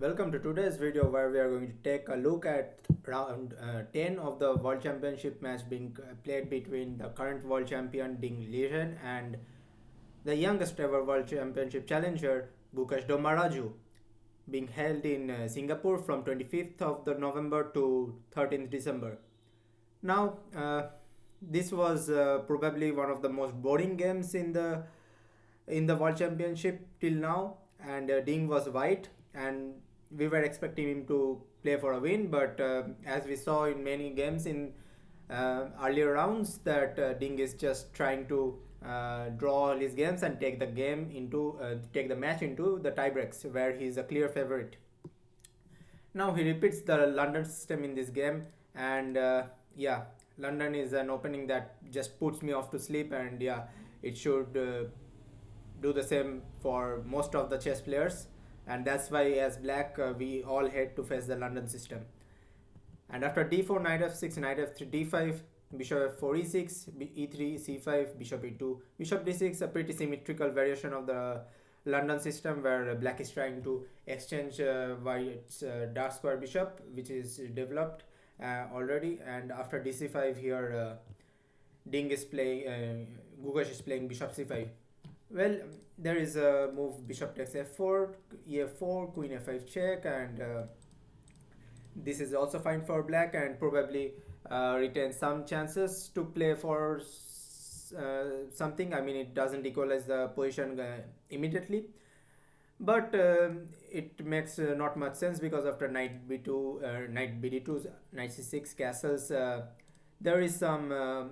Welcome to today's video where we are going to take a look at round 10 of the World Championship match being played between the current world champion Ding Liren and the youngest ever World Championship challenger Gukesh being held in Singapore from 25th of the November to 13th December. Now, this was probably one of the most boring games in the World Championship till now, and Ding was white, and we were expecting him to play for a win, but as we saw in many games in earlier rounds, that Ding is just trying to draw all his games and take the match into the tiebreaks, where he is a clear favorite. Now he repeats the London system in this game, and yeah, London is an opening that just puts me off to sleep, and yeah, it should do the same for most of the chess players, and that's why as black we all had to face the London system. And after d4, knight f6, knight f3, d5, bishop f4, e6, e3, c5, bishop e2, bishop d6, a pretty symmetrical variation of the London system where black is trying to exchange white's dark square bishop, which is developed already. And after dc5 here, Ding is playing, Gukesh is playing bishop c5. Well, there is a move bishop takes f4, e4, queen f5 check, and this is also fine for black, and probably retains some chances to play for something. I mean, it doesn't equalize the position immediately, but it makes not much sense because after knight b2, knight bd2, knight c6 castles, there is some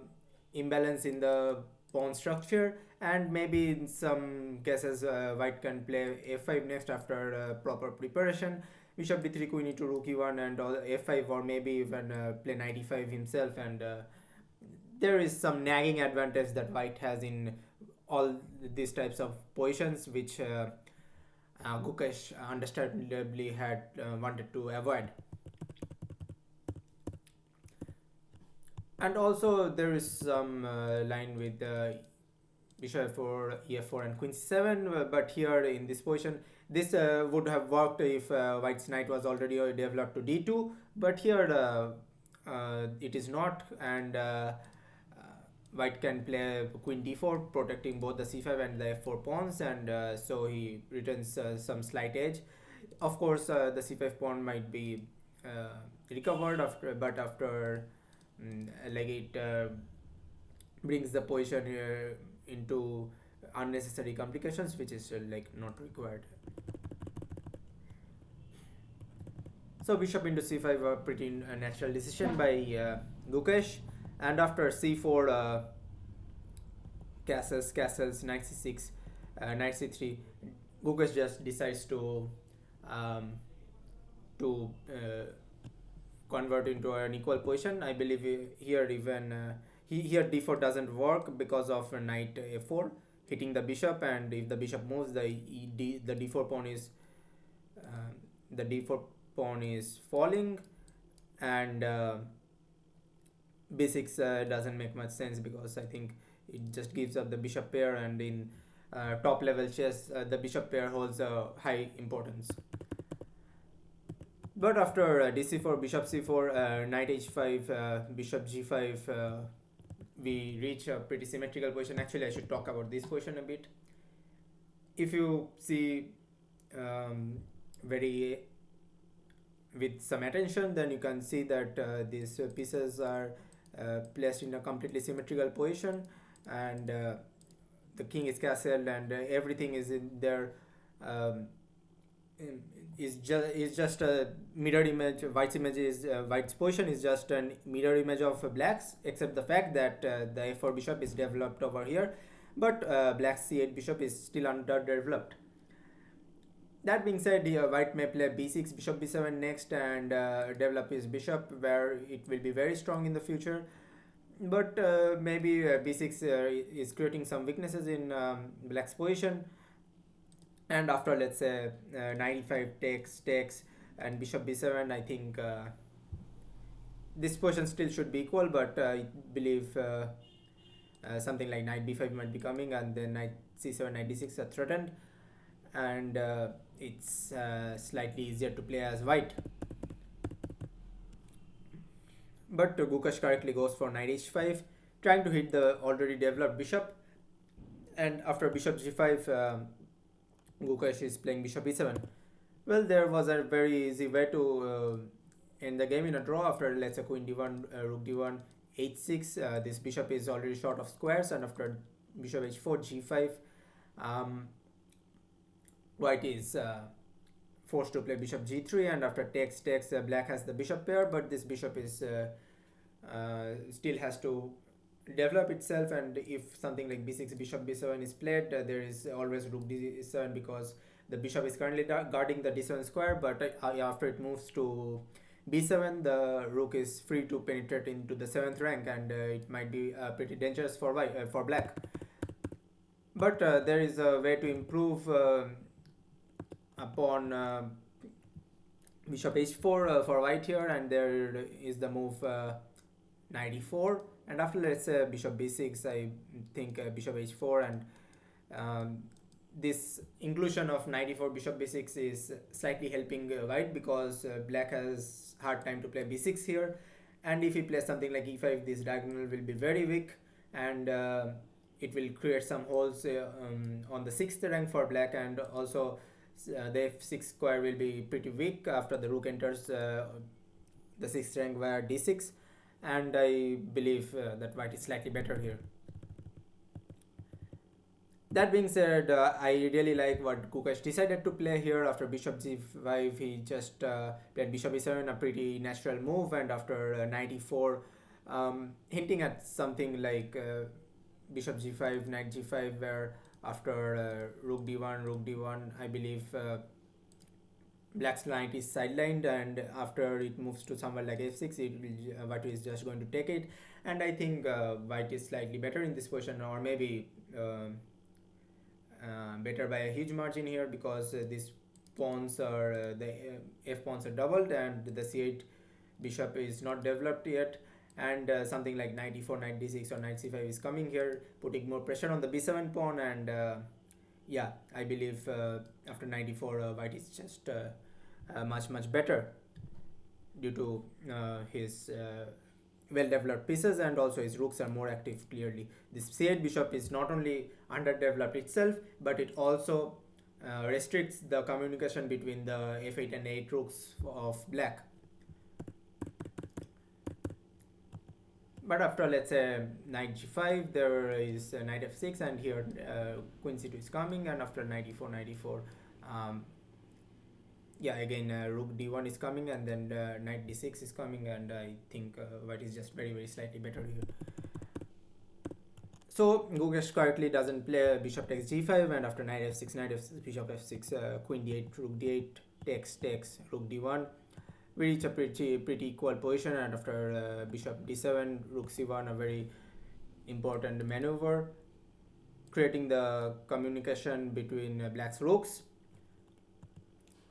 imbalance in the pawn structure, and maybe in some cases white can play f5 next after proper preparation, bishop b3, queen e2, rook e1, and f5, or maybe even play knight e5 himself, and there is some nagging advantage that white has in all these types of positions, which Gukesh understandably had wanted to avoid. And also there is some line with bishop f4, ef4, and queen c7, but here in this position this would have worked if white's knight was already developed to d2, but here it is not, and white can play queen d4, protecting both the c5 and the f4 pawns, and so he returns some slight edge. Of course, the c5 pawn might be recovered after, but after like it brings the position into unnecessary complications, which is like not required. So bishop into c5, a pretty natural decision by Gukesh, and after c4, castles, knight c6, knight c3, Gukesh just decides um, to convert into an equal position. I believe here even here d4 doesn't work because of knight f4 hitting the bishop, and if the bishop moves, the d4 pawn is the d4 pawn is falling, and b6 doesn't make much sense because I think it just gives up the bishop pair, and in top level chess the bishop pair holds a high importance. But after dc4, bishop c4, knight h5, bishop g5, we reach a pretty symmetrical position. Actually, I should talk about this position a bit. If you see very with some attention, then you can see that these pieces are placed in a completely symmetrical position, and the king is castled, and everything is in there. Um, is just a mirror image. White's position is just a mirror image of black's, except the fact that the f4 bishop is developed over here, but black's c8 bishop is still underdeveloped. That being said, white may play b6, bishop b7 next, and develop his bishop, where it will be very strong in the future. But maybe b6 is creating some weaknesses in black's position, and after, let's say, knight e5 takes, and bishop b7, I think this position still should be equal, but I believe something like knight b5 might be coming, and then knight c7, knight d6 are threatened, and it's slightly easier to play as white. But Gukesh correctly goes for knight h5, trying to hit the already developed bishop. And after bishop g5, Gukesh is playing bishop e7. Well, there was a very easy way to end the game in a draw after, let's say, queen d1, rook d1, h6. This bishop is already short of squares, and after bishop h4, g5, um, white is forced to play bishop g3, and after takes, black has the bishop pair, but this bishop is still has to develop itself, and if something like b6, bishop b7 is played, there is always rook d7, because the bishop is currently guarding the d7 square, but after it moves to b7, the rook is free to penetrate into the 7th rank, and it might be pretty dangerous for for black. But there is a way to improve upon bishop h4 for white here, and there is the move knight e4, and after, let's say, bishop b6, I think bishop h4, and um, this inclusion of knight e4, bishop b6 is slightly helping white, because black has hard time to play b6 here, and if he plays something like e5, this diagonal will be very weak, and it will create some holes on the 6th rank for black, and also the f6 square will be pretty weak after the rook enters the 6th rank via d6, and I believe that white is slightly better here. That being said, I really like what Gukesh decided to play here. After bishop g5, he just played bishop e7, a pretty natural move, and after knight e4, hinting at something like bishop g5, knight g5, where after rook d1, I believe black's knight is sidelined, and after it moves to somewhere like f6, it will, white is just going to take it, and I think white is slightly better in this position, or maybe better by a huge margin here, because these pawns are the f pawns are doubled, and the c8 bishop is not developed yet, and something like knight e4, knight d6, or knight c5 is coming here, putting more pressure on the b7 pawn, and yeah, I believe after knight e4, white is just much better due to his well developed pieces, and also his rooks are more active clearly. This c8 bishop is not only underdeveloped itself, but it also restricts the communication between the f8 and 8 rooks of black. But after, let's say, knight g5, there is knight f6, and here queen c2 is coming, and after knight e4, yeah, again rook d1 is coming, and then knight d6 is coming, and I think white is just very slightly better here. So Gukesh correctly doesn't play bishop takes g5, and after knight f6, bishop f6, queen d8, rook d8, takes, rook d1. We reach a pretty equal position, and after bishop d7, rook c1, a very important maneuver, creating the communication between black's rooks.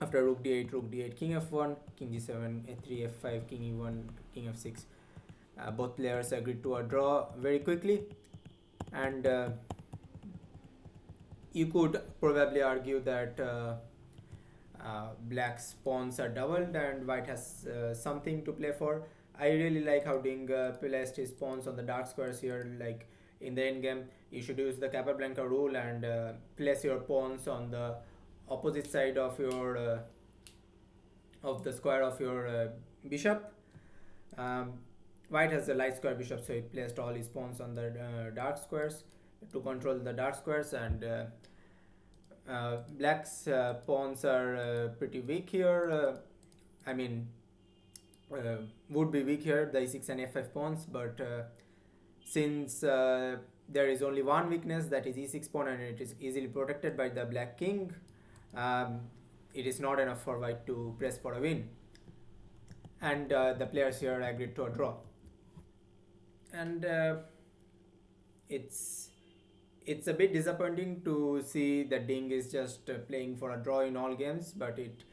After rook d8, king f1, king g7, a3, f5, king e1, king f6. Both players agreed to a draw very quickly, and you could probably argue that black's pawns are doubled and white has something to play for. I really like how Ding placed his pawns on the dark squares here. Like in the end game, you should use the Capablanca rule and place your pawns on the opposite side of your of the square of your bishop. Um, White has the light square bishop, so he placed all his pawns on the dark squares to control the dark squares, and black's pawns are pretty weak here. I mean, would be weak here, the e6 and f5 pawns, but since there is only one weakness, that is e6 pawn, and it is easily protected by the black king, it is not enough for white to press for a win, and the players here agreed to a draw. And it's a bit disappointing to see that Ding is just playing for a draw in all games, but it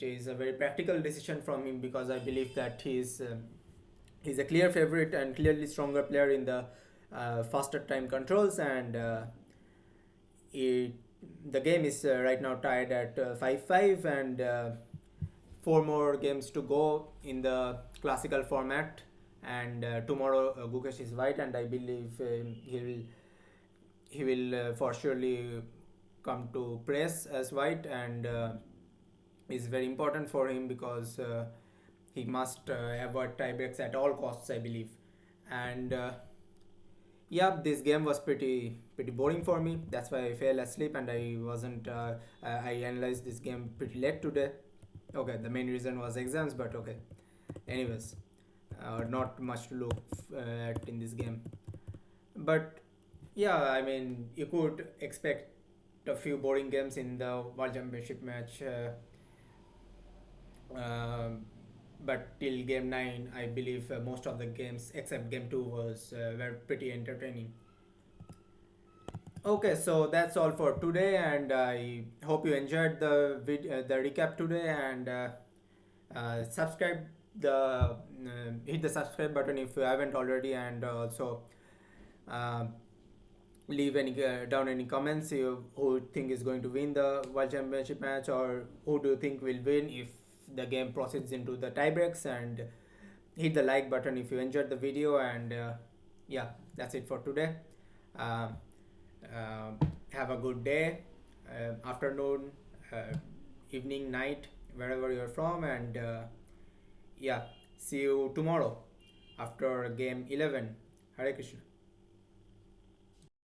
is a very practical decision from him, because I believe that he's a clear favorite and clearly stronger player in the faster time controls, and it the game is right now tied at 5-5, and four more games to go in the classical format. And tomorrow Gukesh is white, and I believe he will for surely come to press as white, and is very important for him because he must avoid tiebreaks at all costs, I believe. And yeah, this game was pretty boring for me. That's why I fell asleep, and I wasn't. I analyzed this game pretty late today. Okay, the main reason was exams, but okay. Anyways, not much to look at in this game. But yeah, I mean, you could expect a few boring games in the World Championship match. Um but till game 9, I believe most of the games except game 2 was were pretty entertaining. Okay, so that's all for today, and I hope you enjoyed the recap today, and subscribe the hit the subscribe button if you haven't already, and also uh, leave down any comments you who think is going to win the World Championship match, or who do you think will win if the game proceeds into the tiebreaks, and hit the like button if you enjoyed the video. And yeah, that's it for today. uh, uh, have a good day, afternoon, evening, night, wherever you're from, and yeah, see you tomorrow after game 11. Hare Krishna.